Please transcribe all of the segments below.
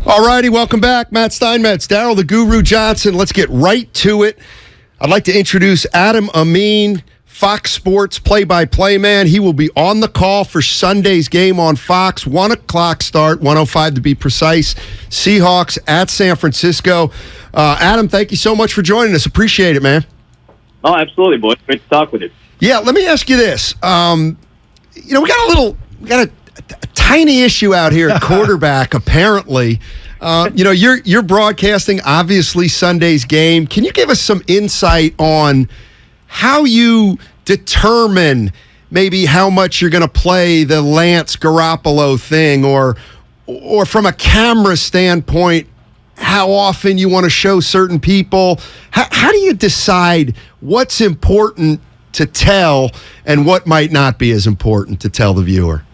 All righty, welcome back. Matt Steinmetz, Daryl the Guru Johnson. Let's get right to it. I'd like to introduce Adam Amin, Fox Sports play-by-play man. He will be on the call for Sunday's game on Fox. 1 o'clock start, 1:05 to be precise. Seahawks at San Francisco. Adam, thank you so much for joining us. Appreciate it, man. Oh, absolutely, boy. Great to talk with you. Yeah, let me ask you this. We got a tiny issue out here at quarterback, apparently. You're broadcasting, obviously, Sunday's game. Can you give us some insight on how you determine maybe how much you're going to play the Lance Garoppolo thing, or from a camera standpoint, how often you want to show certain people? How do you decide what's important to tell and what might not be as important to tell the viewer?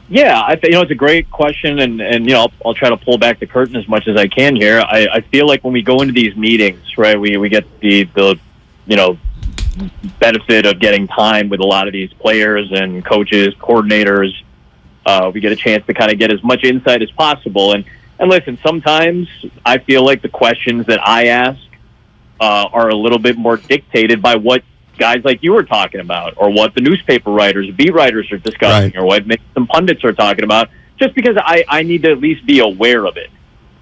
Yeah, I think it's a great question, and I'll try to pull back the curtain as much as I can here. I feel like when we go into these meetings, right, we get the benefit of getting time with a lot of these players and coaches, coordinators. We get a chance to kind of get as much insight as possible. And listen, sometimes I feel like the questions that I ask are a little bit more dictated by what guys like you were talking about, or what the newspaper writers, beat writers are discussing, right, or what maybe some pundits are talking about, just because I need to at least be aware of it.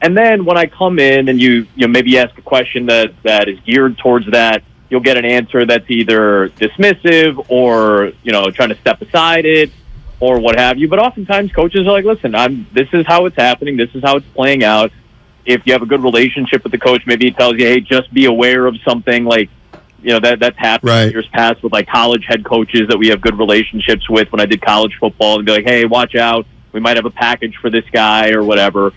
And then when I come in and you maybe ask a question that is geared towards that, you'll get an answer that's either dismissive or, trying to step aside it or what have you. But oftentimes coaches are like, listen, this is how it's happening. This is how it's playing out. If you have a good relationship with the coach, maybe he tells you, hey, just be aware of something like, that's happened in years past with like college head coaches that we have good relationships with when I did college football, and be like, hey, watch out. We might have a package for this guy or whatever.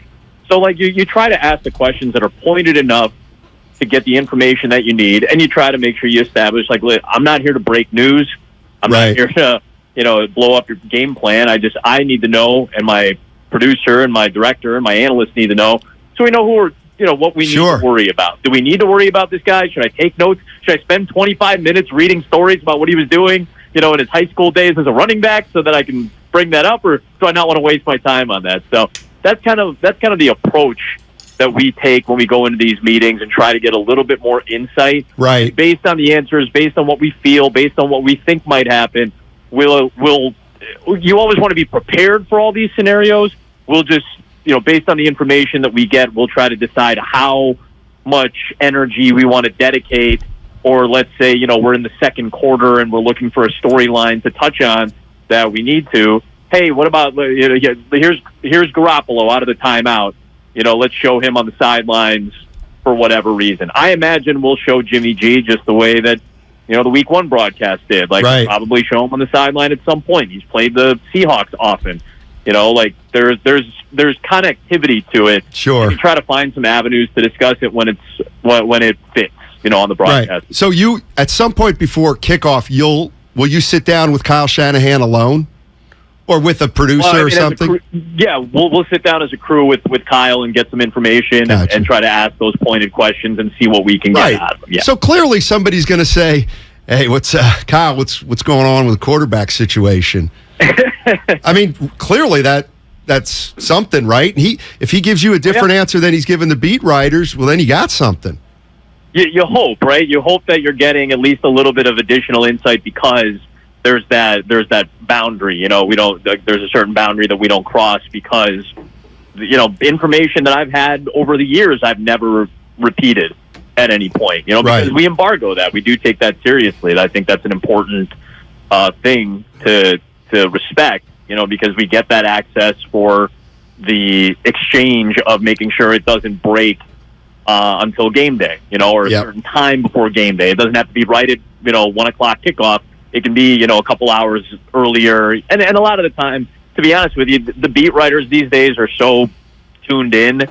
So like you try to ask the questions that are pointed enough to get the information that you need, and you try to make sure you establish, like, I'm not here to break news. I'm not here to, blow up your game plan. I need to know, and my producer and my director and my analysts need to know, so we know what we need to worry about. Do we need to worry about this guy? Should I take notes? Should I spend 25 minutes reading stories about what he was doing, in his high school days as a running back, so that I can bring that up, or do I not want to waste my time on that? So that's kind of the approach that we take when we go into these meetings and try to get a little bit more insight. Right. Based on the answers, based on what we feel, based on what we think might happen, you always want to be prepared for all these scenarios. We'll just, based on the information that we get, we'll try to decide how much energy we want to dedicate. Or let's say, we're in the second quarter and we're looking for a storyline to touch on that we need to. Hey, what about, here's Garoppolo out of the timeout. Let's show him on the sidelines for whatever reason. I imagine we'll show Jimmy G just the way that, the Week 1 broadcast did. Like, we'll probably show him on the sideline at some point. He's played the Seahawks often. There's connectivity to it. Sure. And you try to find some avenues to discuss it when it fits, on the broadcast. Right. So you, at some point before kickoff, will you sit down with Kyle Shanahan alone, or with a producer or something? We'll sit down as a crew with Kyle and get some information and try to ask those pointed questions and see what we can get out of them. Yeah. So clearly somebody's going to say, hey, Kyle, what's going on with the quarterback situation? I mean, clearly that's something, right? If he gives you a different answer than he's given the beat writers, well, then you got something. You hope, right? You hope that you're getting at least a little bit of additional insight, because there's that boundary. There's a certain boundary that we don't cross, because information that I've had over the years I've never repeated at any point. Because we embargo that. We do take that seriously. I think that's an important thing to respect. Because we get that access for the exchange of making sure it doesn't break until game day, or a certain time before game day. It doesn't have to be right at 1 o'clock kickoff. It can be a couple hours earlier, and a lot of the time, to be honest with you, the beat writers these days are so tuned in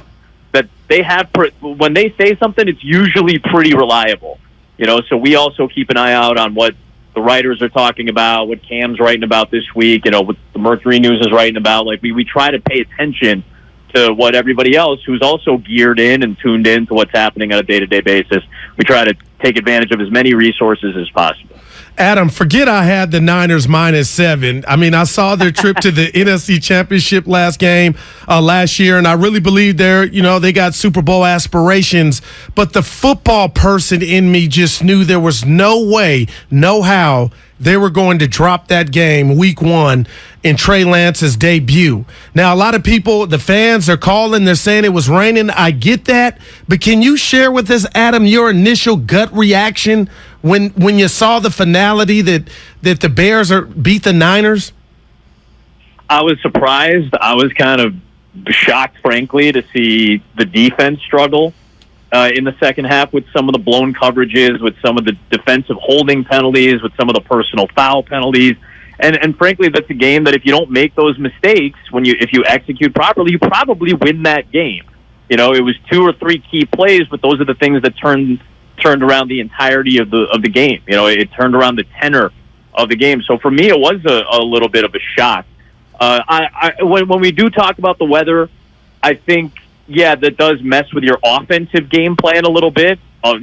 that they have when they say something, it's usually pretty reliable. So we also keep an eye out on what the writers are talking about, what Cam's writing about this week, what the Mercury News is writing about. Like we try to pay attention to what everybody else who's also geared in and tuned in to what's happening on a day-to-day basis. We try to take advantage of as many resources as possible. Adam, forget I had the Niners -7. I mean, I saw their trip to the NFC Championship last year, and I really believe they got Super Bowl aspirations. But the football person in me just knew there was no way, no how they were going to drop that game week 1 in Trey Lance's debut. Now, a lot of people, the fans, are calling. They're saying it was raining. I get that. But can you share with us, Adam, your initial gut reaction when you saw the finality that the Bears beat the Niners? I was surprised. I was kind of shocked, frankly, to see the defense struggle in the second half with some of the blown coverages, with some of the defensive holding penalties, with some of the personal foul penalties. And frankly, that's a game that if you don't make those mistakes, if you execute properly, you probably win that game. It was 2 or 3 key plays, but those are the things that turned around the entirety of the game. It turned around the tenor of the game. So for me, it was a little bit of a shock. When we do talk about the weather, I think, yeah, that does mess with your offensive game plan a little bit, a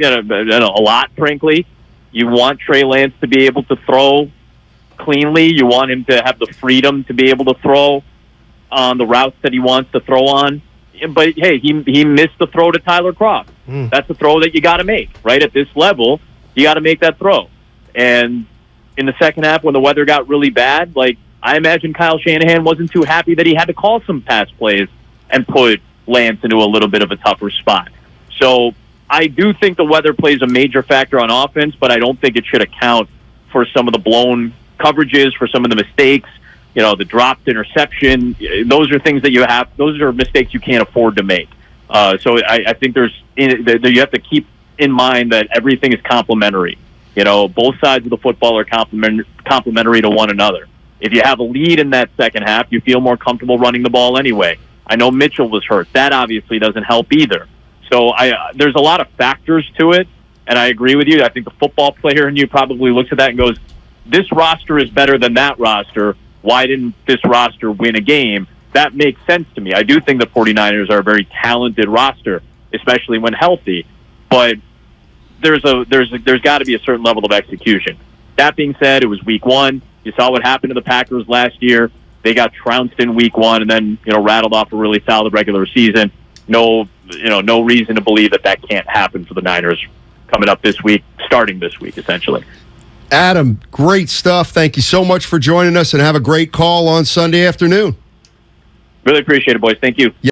lot, frankly. You want Trey Lance to be able to throw cleanly. You want him to have the freedom to be able to throw on the routes that he wants to throw on. But, hey, he missed the throw to Tyler Kroft. That's a throw that you got to make, right? At this level, you got to make that throw. And in the second half, when the weather got really bad, I imagine Kyle Shanahan wasn't too happy that he had to call some pass plays and put Lance into a little bit of a tougher spot. So I do think the weather plays a major factor on offense, but I don't think it should account for some of the blown coverages, for some of the mistakes, the dropped interception. Those are things that those are mistakes you can't afford to make. So I think you have to keep in mind that everything is complementary. Both sides of the football are complementary to one another. If you have a lead in that second half, you feel more comfortable running the ball anyway. I know Mitchell was hurt. That obviously doesn't help either. So there's a lot of factors to it, and I agree with you. I think the football player in you probably looks at that and goes, this roster is better than that roster. Why didn't this roster win a game? That makes sense to me. I do think the 49ers are a very talented roster, especially when healthy. But there's got to be a certain level of execution. That being said, it was week 1. You saw what happened to the Packers last year. They got trounced in week 1 and then, rattled off a really solid regular season. No reason to believe that can't happen for the Niners coming up this week, starting this week, essentially. Adam, great stuff. Thank you so much for joining us, and have a great call on Sunday afternoon. Really appreciate it, boys. Thank you.